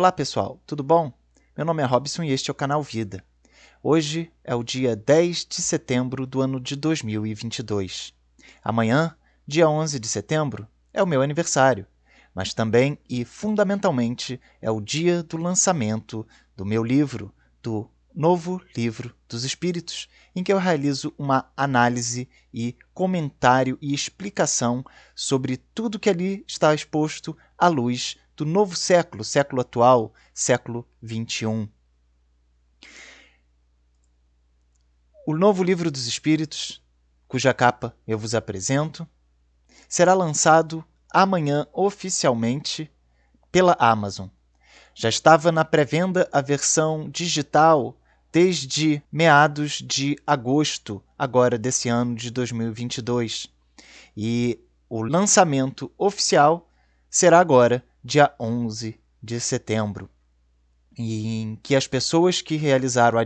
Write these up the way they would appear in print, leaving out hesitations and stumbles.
Olá pessoal, tudo bom? Meu nome é Robson e este é o canal Vida. Hoje é o dia 10 de setembro do ano de 2022. Amanhã, dia 11 de setembro, é o meu aniversário, mas também e fundamentalmente é o dia do lançamento do meu livro, do Novo Livro dos Espíritos, em que eu realizo uma análise e comentário e explicação sobre tudo que ali está exposto à luz do novo século, século atual, século XXI. O Novo Livro dos Espíritos, cuja capa eu vos apresento, será lançado amanhã oficialmente pela Amazon. Já estava na pré-venda a versão digital desde meados de agosto, agora desse ano de 2022. E o lançamento oficial será agora, dia 11 de setembro, em que as pessoas que realizaram a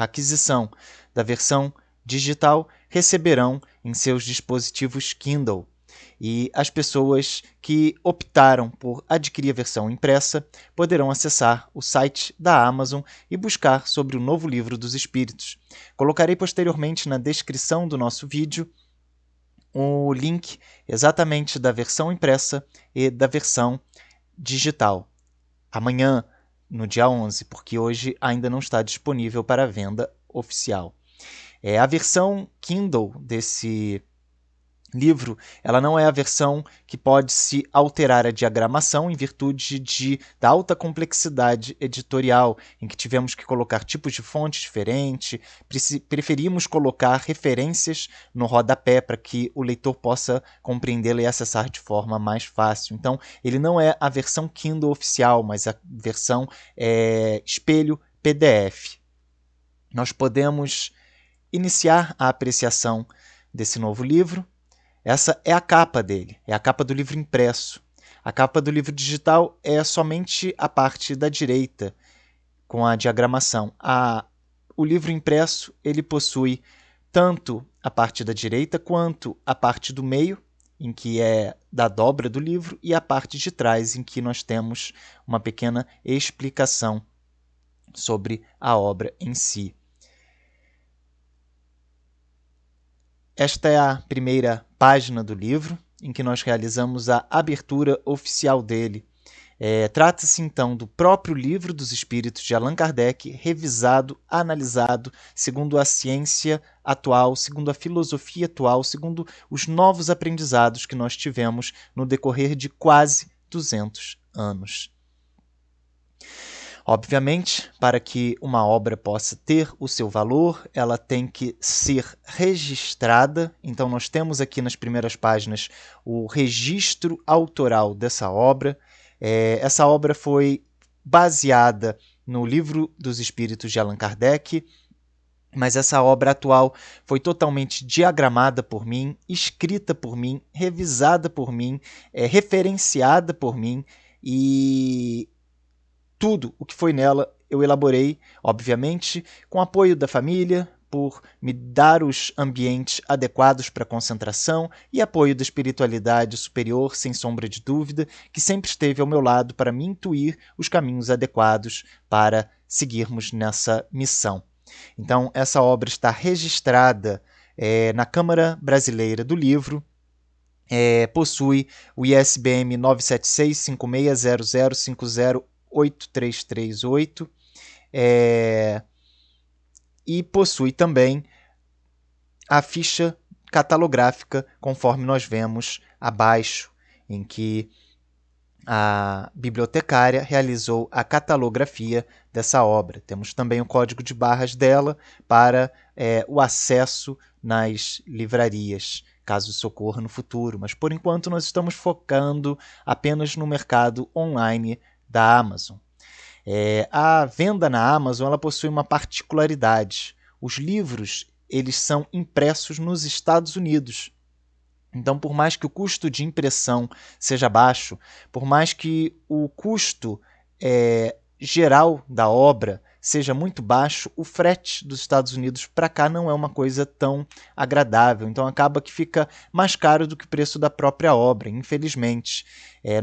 aquisição da versão digital receberão em seus dispositivos Kindle. E as pessoas que optaram por adquirir a versão impressa poderão acessar o site da Amazon e buscar sobre o Novo Livro dos Espíritos. Colocarei posteriormente na descrição do nosso vídeo o link exatamente da versão impressa e da versão digital. Amanhã, no dia 11, porque hoje ainda não está disponível para venda oficial. A versão Kindle desse livro, ela não é a versão que pode se alterar a diagramação em virtude da alta complexidade editorial, em que tivemos que colocar tipos de fonte diferentes, preferimos colocar referências no rodapé para que o leitor possa compreendê-la e acessar de forma mais fácil. Então, ele não é a versão Kindle oficial, mas a versão espelho PDF. Nós podemos iniciar a apreciação desse novo livro. Essa é a capa dele, é a capa do livro impresso. A capa do livro digital é somente a parte da direita, com a diagramação. O livro impresso ele possui tanto a parte da direita quanto a parte do meio, em que é da dobra do livro, e a parte de trás, em que nós temos uma pequena explicação sobre a obra em si. Esta é a primeira página do livro, em que nós realizamos a abertura oficial dele. Trata-se, então, do próprio Livro dos Espíritos de Allan Kardec, revisado, analisado, segundo a ciência atual, segundo a filosofia atual, segundo os novos aprendizados que nós tivemos no decorrer de quase 200 anos. Obviamente, para que uma obra possa ter o seu valor, ela tem que ser registrada. Então, nós temos aqui nas primeiras páginas o registro autoral dessa obra. Essa obra foi baseada no Livro dos Espíritos de Allan Kardec, mas essa obra atual foi totalmente diagramada por mim, escrita por mim, revisada por mim, referenciada por mim, e tudo o que foi nela eu elaborei, obviamente, com apoio da família, por me dar os ambientes adequados para concentração e apoio da espiritualidade superior, sem sombra de dúvida, que sempre esteve ao meu lado para me intuir os caminhos adequados para seguirmos nessa missão. Então, essa obra está registrada na Câmara Brasileira do Livro, possui o ISBN 9765600508338, e possui também a ficha catalográfica, conforme nós vemos abaixo, em que a bibliotecária realizou a catalografia dessa obra. Temos também o código de barras dela para o acesso nas livrarias, caso isso ocorra no futuro. Mas, por enquanto, nós estamos focando apenas no mercado online da Amazon. A venda na Amazon ela possui uma particularidade. Os livros eles são impressos nos Estados Unidos. Então, por mais que o custo de impressão seja baixo, por mais que o custo geral da obra seja muito baixo, o frete dos Estados Unidos para cá não é uma coisa tão agradável. Então acaba que fica mais caro do que o preço da própria obra, infelizmente.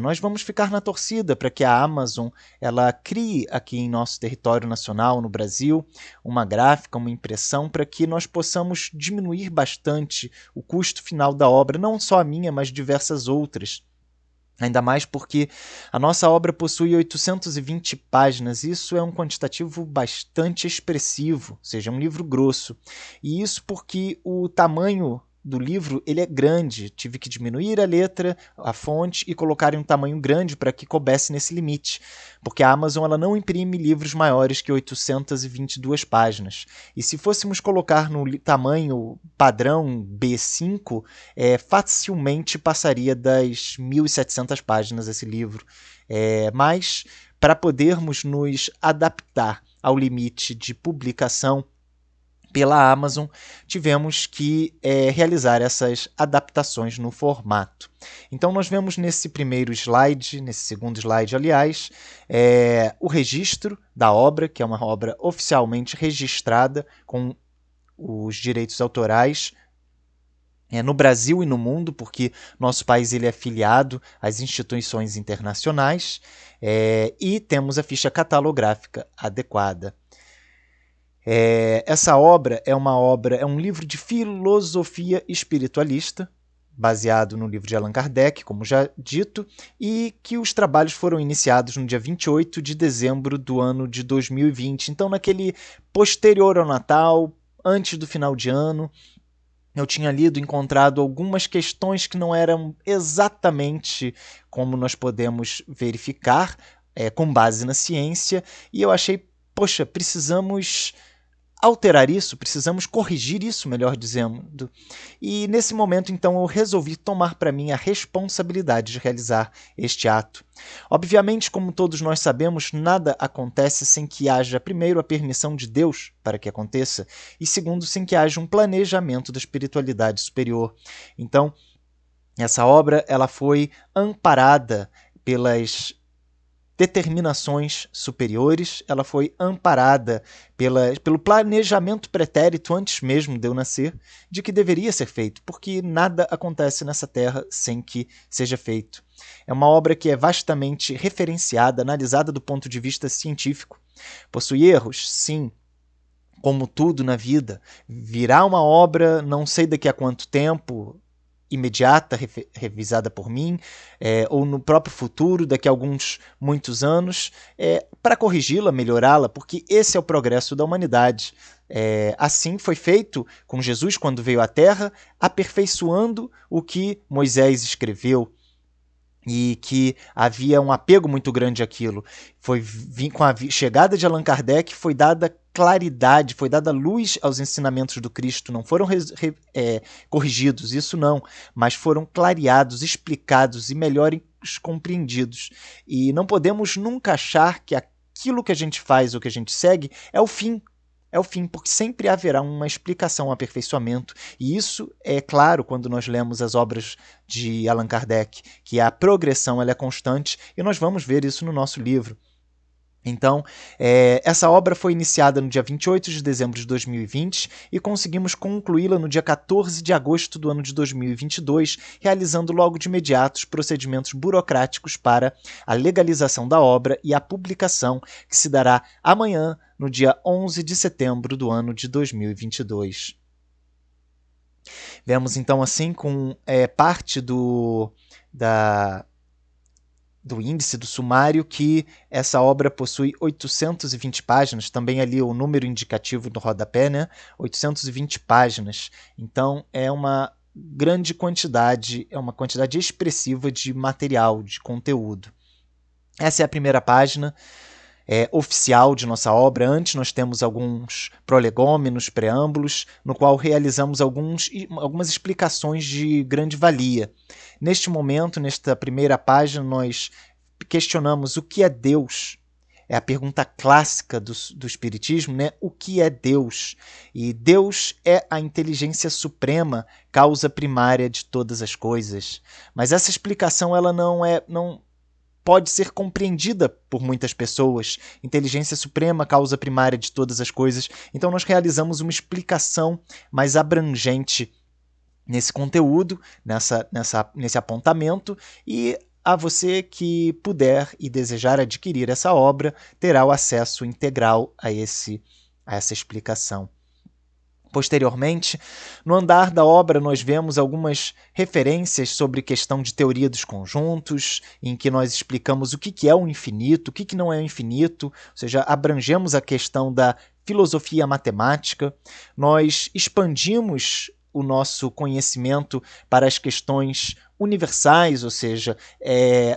Nós vamos ficar na torcida para que a Amazon ela crie aqui em nosso território nacional, no Brasil, uma gráfica, uma impressão, para que nós possamos diminuir bastante o custo final da obra, não só a minha, mas diversas outras. Ainda mais porque a nossa obra possui 820 páginas, isso é um quantitativo bastante expressivo, ou seja, é um livro grosso. E isso porque o tamanho do livro ele é grande, tive que diminuir a letra, a fonte e colocar em um tamanho grande para que coubesse nesse limite, porque a Amazon ela não imprime livros maiores que 822 páginas. E se fôssemos colocar no tamanho padrão B5, facilmente passaria das 1.700 páginas esse livro. Mas, para podermos nos adaptar ao limite de publicação pela Amazon, tivemos que realizar essas adaptações no formato. Então nós vemos nesse primeiro slide, nesse segundo slide, aliás, o registro da obra, que é uma obra oficialmente registrada com os direitos autorais no Brasil e no mundo, porque nosso país ele é filiado às instituições internacionais, e temos a ficha catalográfica adequada. Essa obra é um livro de filosofia espiritualista, baseado no livro de Allan Kardec, como já dito, e que os trabalhos foram iniciados no dia 28 de dezembro do ano de 2020. Então, naquele posterior ao Natal, antes do final de ano, eu tinha lido e encontrado algumas questões que não eram exatamente como nós podemos verificar, com base na ciência, e eu achei, poxa, precisamos alterar isso, precisamos corrigir isso, melhor dizendo. E nesse momento, então, eu resolvi tomar para mim a responsabilidade de realizar este ato. Obviamente, como todos nós sabemos, nada acontece sem que haja, primeiro, a permissão de Deus para que aconteça, e segundo, sem que haja um planejamento da espiritualidade superior. Então, essa obra ela foi amparada pelas determinações superiores, ela foi amparada pelo planejamento pretérito antes mesmo de eu nascer, de que deveria ser feito, porque nada acontece nessa terra sem que seja feito. É uma obra que é vastamente referenciada, analisada do ponto de vista científico. Possui erros? Sim. Como tudo na vida. Virá uma obra, não sei daqui a quanto tempo, imediata, revisada por mim, ou no próprio futuro, daqui a muitos anos, para corrigi-la, melhorá-la, porque esse é o progresso da humanidade. Assim foi feito com Jesus quando veio à Terra, aperfeiçoando o que Moisés escreveu, e que havia um apego muito grande àquilo. Com a chegada de Allan Kardec, foi dada claridade, foi dada luz aos ensinamentos do Cristo, não foram corrigidos, isso não, mas foram clareados, explicados e melhores compreendidos. E não podemos nunca achar que aquilo que a gente faz ou que a gente segue é o fim. É o fim, porque sempre haverá uma explicação, um aperfeiçoamento. E isso é claro quando nós lemos as obras de Allan Kardec, que a progressão ela é constante, e nós vamos ver isso no nosso livro. Então, essa obra foi iniciada no dia 28 de dezembro de 2020 e conseguimos concluí-la no dia 14 de agosto do ano de 2022, realizando logo de imediato os procedimentos burocráticos para a legalização da obra e a publicação, que se dará amanhã, no dia 11 de setembro do ano de 2022. Vemos então assim com parte do índice do sumário que essa obra possui 820 páginas, também ali o número indicativo do rodapé, né? 820 páginas. Então é uma grande quantidade, é uma quantidade expressiva de material, de conteúdo. Essa é a primeira página oficial de nossa obra. Antes nós temos alguns prolegômenos, preâmbulos, no qual realizamos algumas explicações de grande valia. Neste momento, nesta primeira página, nós questionamos o que é Deus. É a pergunta clássica do Espiritismo, né? O que é Deus? E Deus é a inteligência suprema, causa primária de todas as coisas. Mas essa explicação ela não pode ser compreendida por muitas pessoas. Inteligência suprema, causa primária de todas as coisas. Então nós realizamos uma explicação mais abrangente nesse conteúdo, nesse apontamento, e a você que puder e desejar adquirir essa obra, terá o acesso integral a essa explicação. Posteriormente, no andar da obra, nós vemos algumas referências sobre questão de teoria dos conjuntos, em que nós explicamos o que é o infinito, o que não é o infinito, ou seja, abrangemos a questão da filosofia matemática, nós expandimos o nosso conhecimento para as questões universais, ou seja,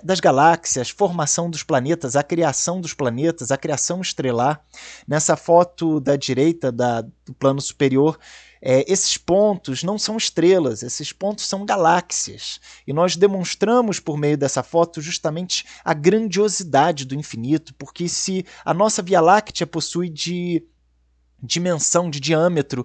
das galáxias, formação dos planetas, a criação dos planetas, a criação estelar. Nessa foto da direita do plano superior, esses pontos não são estrelas, esses pontos são galáxias. E nós demonstramos por meio dessa foto justamente a grandiosidade do infinito, porque se a nossa Via Láctea possui de dimensão, de diâmetro,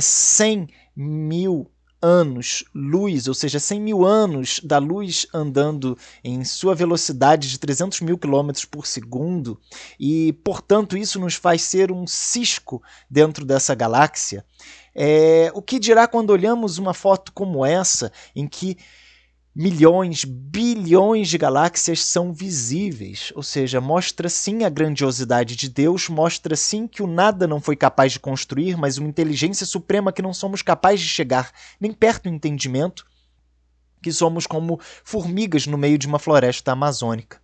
100 mil anos-luz, ou seja, 100 mil anos da luz andando em sua velocidade de 300 mil quilômetros por segundo, e, portanto, isso nos faz ser um cisco dentro dessa galáxia. O que dirá quando olhamos uma foto como essa, em que milhões, bilhões de galáxias são visíveis, ou seja, mostra sim a grandiosidade de Deus, mostra sim que o nada não foi capaz de construir, mas uma inteligência suprema que não somos capazes de chegar nem perto do entendimento, que somos como formigas no meio de uma floresta amazônica.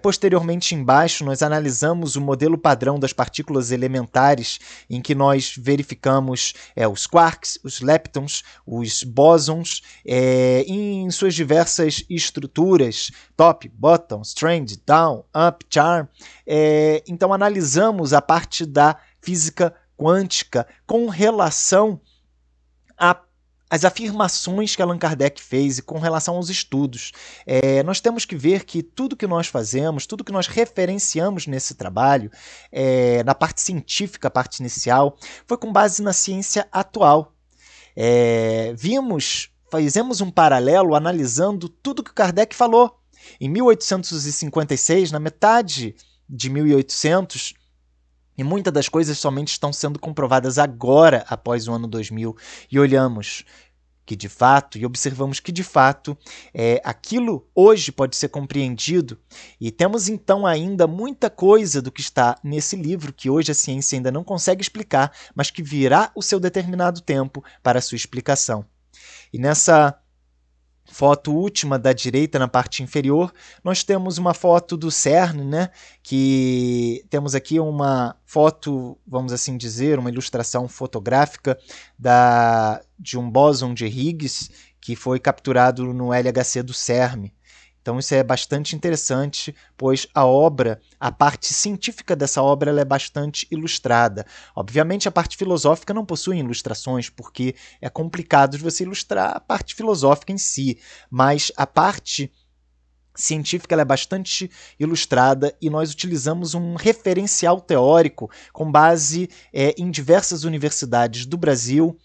Posteriormente, embaixo, nós analisamos o modelo padrão das partículas elementares, em que nós verificamos os quarks, os leptons, os bósons, em suas diversas estruturas, top, bottom, strand, down, up, charm. Então, analisamos a parte da física quântica com relação as afirmações que Allan Kardec fez e com relação aos estudos. Nós temos que ver que tudo que nós fazemos, tudo que nós referenciamos nesse trabalho, na parte científica, a parte inicial, foi com base na ciência atual. Fizemos um paralelo analisando tudo que Kardec falou. Em 1856, na metade de 1800, e muitas das coisas somente estão sendo comprovadas agora, após o ano 2000, e olhamos que de fato, e observamos que de fato, aquilo hoje pode ser compreendido, e temos então ainda muita coisa do que está nesse livro, que hoje a ciência ainda não consegue explicar, mas que virá o seu determinado tempo para a sua explicação. E nessa foto última da direita, na parte inferior, nós temos uma foto do CERN, né? Que temos aqui uma foto, vamos assim dizer, uma ilustração fotográfica de um bóson de Higgs que foi capturado no LHC do CERN. Então isso é bastante interessante, pois a parte científica dessa obra ela é bastante ilustrada. Obviamente a parte filosófica não possui ilustrações, porque é complicado de você ilustrar a parte filosófica em si, mas a parte científica ela é bastante ilustrada e nós utilizamos um referencial teórico com base em diversas universidades do Brasil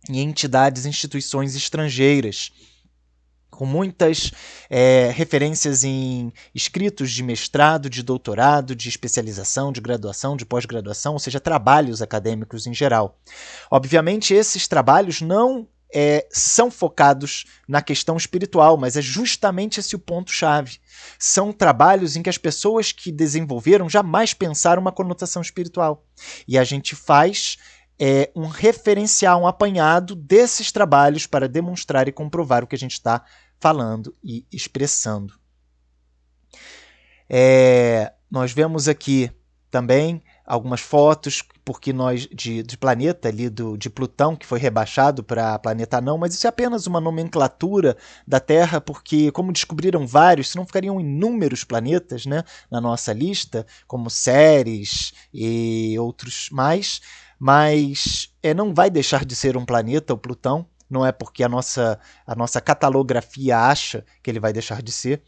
e entidades e instituições estrangeiras, com muitas referências em escritos de mestrado, de doutorado, de especialização, de graduação, de pós-graduação, ou seja, trabalhos acadêmicos em geral. Obviamente, esses trabalhos não são focados na questão espiritual, mas é justamente esse o ponto-chave. São trabalhos em que as pessoas que desenvolveram jamais pensaram uma conotação espiritual. E a gente faz um referencial, um apanhado desses trabalhos para demonstrar e comprovar o que a gente está falando e expressando. Nós vemos aqui também algumas fotos porque de planeta ali de Plutão, que foi rebaixado para planeta anão, mas isso é apenas uma nomenclatura da Terra, porque como descobriram vários, senão ficariam inúmeros planetas, né, na nossa lista, como Ceres e outros mais, mas não vai deixar de ser um planeta, o Plutão. Não é porque a nossa catalografia acha que ele vai deixar de ser,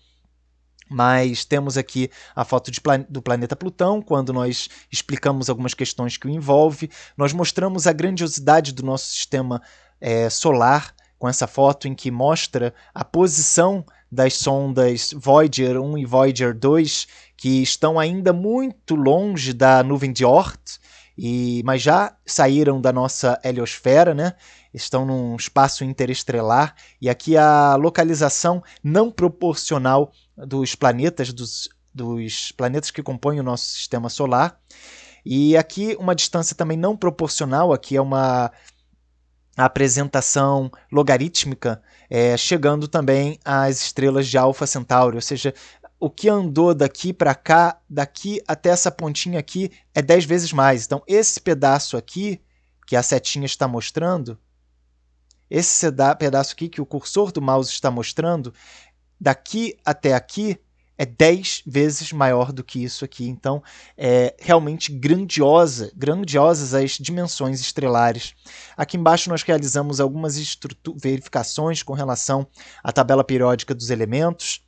mas temos aqui a foto do planeta Plutão, quando nós explicamos algumas questões que o envolvem. Nós mostramos a grandiosidade do nosso sistema solar, com essa foto em que mostra a posição das sondas Voyager 1 e Voyager 2, que estão ainda muito longe da nuvem de Oort, mas já saíram da nossa heliosfera, né? Estão num espaço interestelar, e aqui a localização não proporcional dos planetas, dos planetas que compõem o nosso sistema solar. E aqui uma distância também não proporcional, aqui é uma apresentação logarítmica, chegando também às estrelas de Alpha Centauri, ou seja, o que andou daqui para cá, daqui até essa pontinha aqui, é 10 vezes mais. Então, esse pedaço aqui, que a setinha está mostrando, esse pedaço aqui que o cursor do mouse está mostrando, daqui até aqui, é 10 vezes maior do que isso aqui. Então, é realmente grandiosas as dimensões estrelares. Aqui embaixo nós realizamos algumas verificações com relação à tabela periódica dos elementos.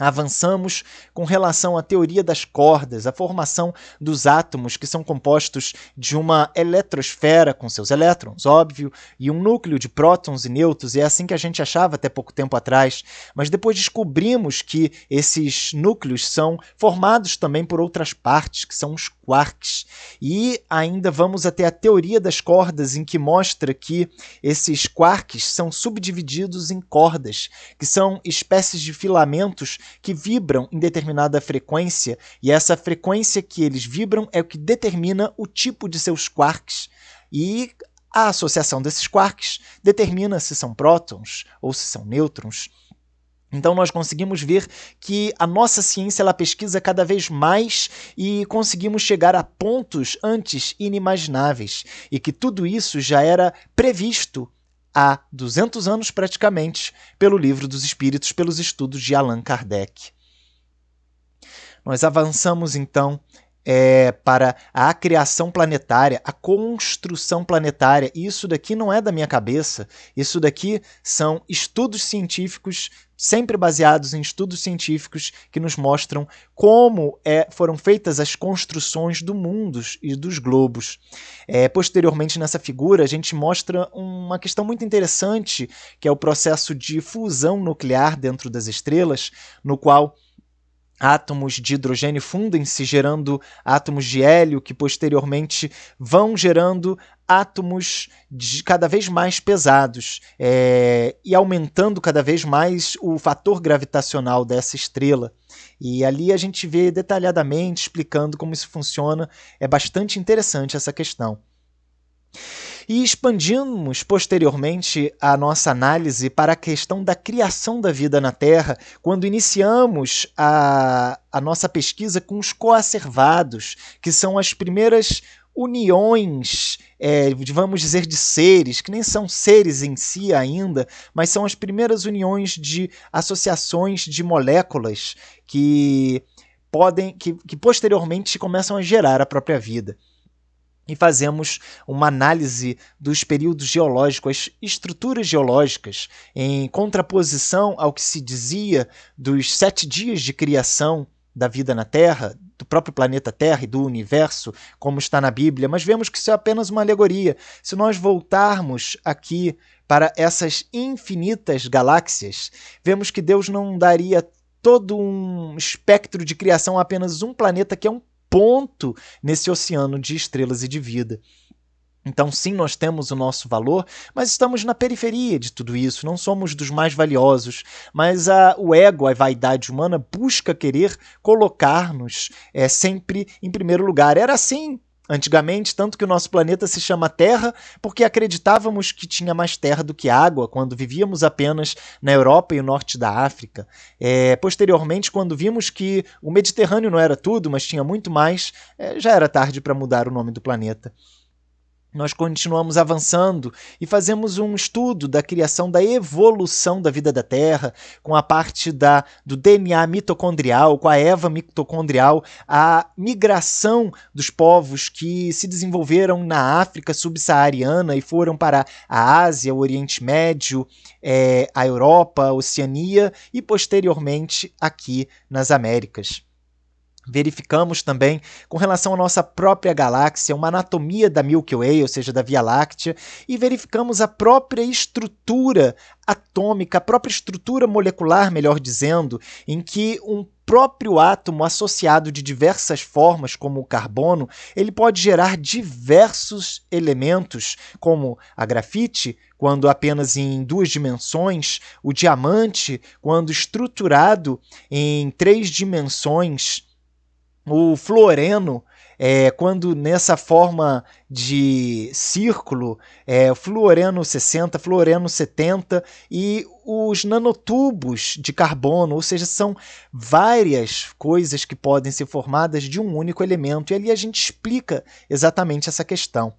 Avançamos com relação à teoria das cordas, a formação dos átomos, que são compostos de uma eletrosfera com seus elétrons, óbvio, e um núcleo de prótons e nêutrons, e é assim que a gente achava até pouco tempo atrás. Mas depois descobrimos que esses núcleos são formados também por outras partes, que são os quarks. E ainda vamos até a teoria das cordas, em que mostra que esses quarks são subdivididos em cordas, que são espécies de filamentos que vibram em determinada frequência, e essa frequência que eles vibram é o que determina o tipo de seus quarks, e a associação desses quarks determina se são prótons ou se são nêutrons. Então nós conseguimos ver que a nossa ciência ela pesquisa cada vez mais e conseguimos chegar a pontos antes inimagináveis, e que tudo isso já era previsto há 200 anos praticamente, pelo Livro dos Espíritos, pelos estudos de Allan Kardec. Nós avançamos então para a criação planetária, a construção planetária. E isso daqui não é da minha cabeça, isso daqui são estudos científicos, sempre baseados em estudos científicos que nos mostram como foram feitas as construções do mundo e dos globos. Posteriormente, nessa figura, a gente mostra uma questão muito interessante, que é o processo de fusão nuclear dentro das estrelas, no qual átomos de hidrogênio fundem-se, gerando átomos de hélio, que posteriormente vão gerando átomos cada vez mais pesados, e aumentando cada vez mais o fator gravitacional dessa estrela. E ali a gente vê detalhadamente, explicando como isso funciona. É bastante interessante essa questão. E expandimos posteriormente a nossa análise para a questão da criação da vida na Terra, quando iniciamos a nossa pesquisa com os coacervados, que são as primeiras uniões, vamos dizer, de seres, que nem são seres em si ainda, mas são as primeiras uniões de associações de moléculas que posteriormente começam a gerar a própria vida. E fazemos uma análise dos períodos geológicos, as estruturas geológicas, em contraposição ao que se dizia dos 7 dias de criação da vida na Terra, do próprio planeta Terra e do universo, como está na Bíblia, mas vemos que isso é apenas uma alegoria. Se nós voltarmos aqui para essas infinitas galáxias, vemos que Deus não daria todo um espectro de criação a apenas um planeta, que é um ponto nesse oceano de estrelas e de vida. Então, sim, nós temos o nosso valor, mas estamos na periferia de tudo isso, não somos dos mais valiosos, mas o ego, a vaidade humana, busca querer colocar-nos sempre em primeiro lugar. Era assim antigamente, tanto que o nosso planeta se chama Terra, porque acreditávamos que tinha mais terra do que água, quando vivíamos apenas na Europa e no norte da África. Posteriormente, quando vimos que o Mediterrâneo não era tudo, mas tinha muito mais, já era tarde para mudar o nome do planeta. Nós continuamos avançando e fazemos um estudo da criação, da evolução da vida da Terra, com a parte do DNA mitocondrial, com a Eva mitocondrial, a migração dos povos que se desenvolveram na África subsaariana e foram para a Ásia, o Oriente Médio, a Europa, a Oceania e posteriormente aqui nas Américas. Verificamos também, com relação à nossa própria galáxia, uma anatomia da Milky Way, ou seja, da Via Láctea, e verificamos a própria estrutura atômica, a própria estrutura molecular, melhor dizendo, em que um próprio átomo associado de diversas formas, como o carbono, ele pode gerar diversos elementos, como a grafite, quando apenas em 2 dimensões, o diamante, quando estruturado em 3 dimensões, o fluoreno, quando nessa forma de círculo, fluoreno 60, fluoreno 70 e os nanotubos de carbono, ou seja, são várias coisas que podem ser formadas de um único elemento, e ali a gente explica exatamente essa questão.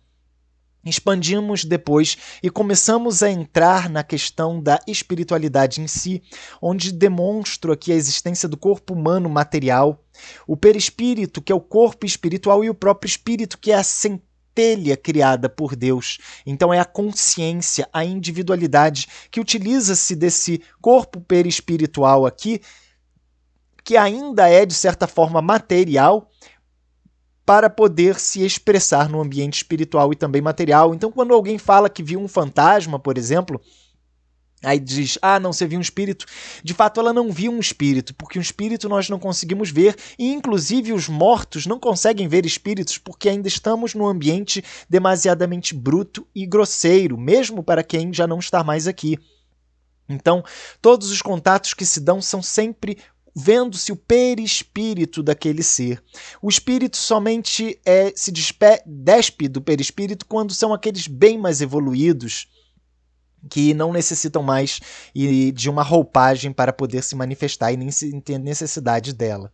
Expandimos depois e começamos a entrar na questão da espiritualidade em si, onde demonstro aqui a existência do corpo humano material, o perispírito, que é o corpo espiritual, e o próprio espírito, que é a centelha criada por Deus. Então é a consciência, a individualidade, que utiliza-se desse corpo perispiritual aqui, que ainda é, de certa forma, material, para poder se expressar no ambiente espiritual e também material. Então, quando alguém fala que viu um fantasma, por exemplo, aí diz, não, você viu um espírito. De fato, ela não viu um espírito, porque um espírito nós não conseguimos ver, e inclusive os mortos não conseguem ver espíritos, porque ainda estamos num ambiente demasiadamente bruto e grosseiro, mesmo para quem já não está mais aqui. Então, todos os contatos que se dão são sempre vendo-se o perispírito daquele ser. O espírito somente se despe do perispírito quando são aqueles bem mais evoluídos, que não necessitam mais de uma roupagem para poder se manifestar e nem se tem necessidade dela.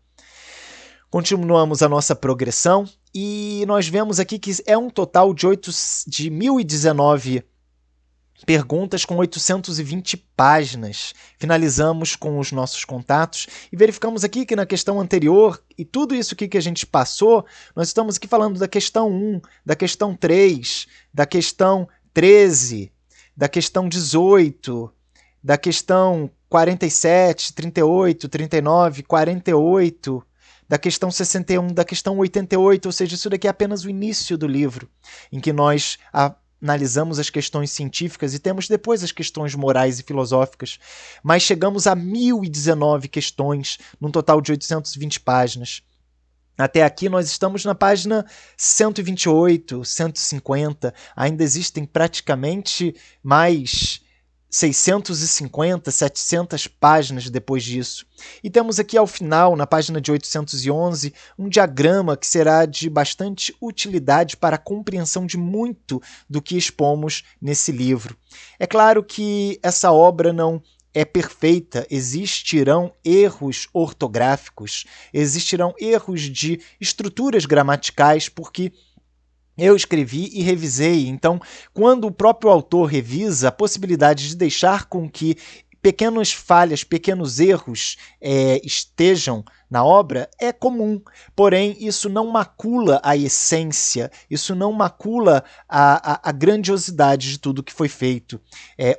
Continuamos a nossa progressão e nós vemos aqui que é um total de 1.019 perguntas com 820 páginas. Finalizamos com os nossos contatos e verificamos aqui que na questão anterior, e tudo isso aqui que a gente passou, nós estamos aqui falando da questão 1, da questão 3, da questão 13, da questão 18, da questão 47, 38, 39, 48, da questão 61, da questão 88, ou seja, isso daqui é apenas o início do livro, em que nós analisamos as questões científicas e temos depois as questões morais e filosóficas, mas chegamos a 1.019 questões, num total de 820 páginas. Até aqui nós estamos na página 128, 150, ainda existem praticamente mais 650, 700 páginas depois disso. E temos aqui ao final, na página de 811, um diagrama que será de bastante utilidade para a compreensão de muito do que expomos nesse livro. É claro que essa obra não é perfeita, existirão erros ortográficos, existirão erros de estruturas gramaticais, porque eu escrevi e revisei, então, quando o próprio autor revisa, a possibilidade de deixar com que pequenas falhas, pequenos erros estejam na obra é comum, porém isso não macula a essência, isso não macula a grandiosidade de tudo que foi feito.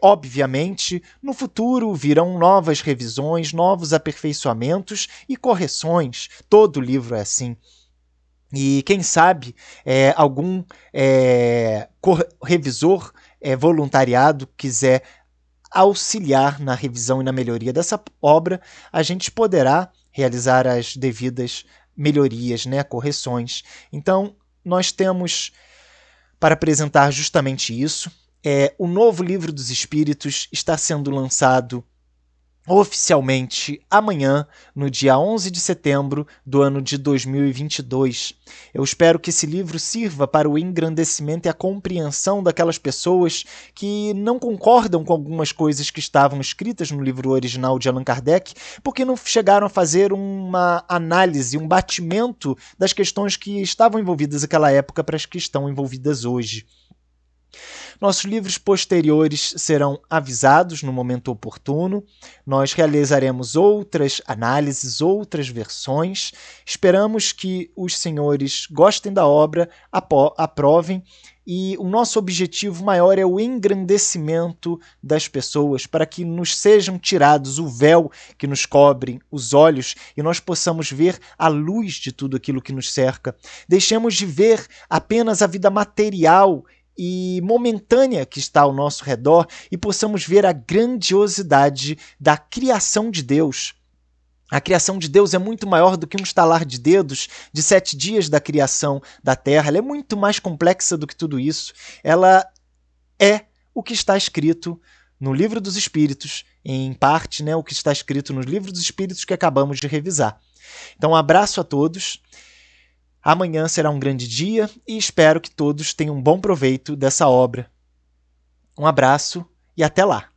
Obviamente, no futuro virão novas revisões, novos aperfeiçoamentos e correções, todo livro é assim. E quem sabe algum revisor voluntariado quiser auxiliar na revisão e na melhoria dessa obra, a gente poderá realizar as devidas melhorias, correções. Então, nós temos para apresentar justamente isso. O novo Livro dos Espíritos está sendo lançado oficialmente amanhã, no dia 11 de setembro do ano de 2022. Eu espero que esse livro sirva para o engrandecimento e a compreensão daquelas pessoas que não concordam com algumas coisas que estavam escritas no livro original de Allan Kardec, porque não chegaram a fazer uma análise, um batimento das questões que estavam envolvidas naquela época para as que estão envolvidas hoje. Nossos livros posteriores serão avisados no momento oportuno. Nós realizaremos outras análises, outras versões. Esperamos que os senhores gostem da obra, aprovem e o nosso objetivo maior é o engrandecimento das pessoas, para que nos sejam tirados o véu que nos cobre os olhos e nós possamos ver a luz de tudo aquilo que nos cerca. Deixemos de ver apenas a vida material e momentânea que está ao nosso redor e possamos ver a grandiosidade da criação de Deus. A criação de Deus é muito maior do que um estalar de dedos de 7 dias da criação da Terra. Ela é muito mais complexa do que tudo isso. Ela é o que está escrito no Livro dos Espíritos, em parte, né, o que está escrito no Livro dos Espíritos que acabamos de revisar. Então, um abraço a todos. Amanhã será um grande dia e espero que todos tenham um bom proveito dessa obra. Um abraço e até lá!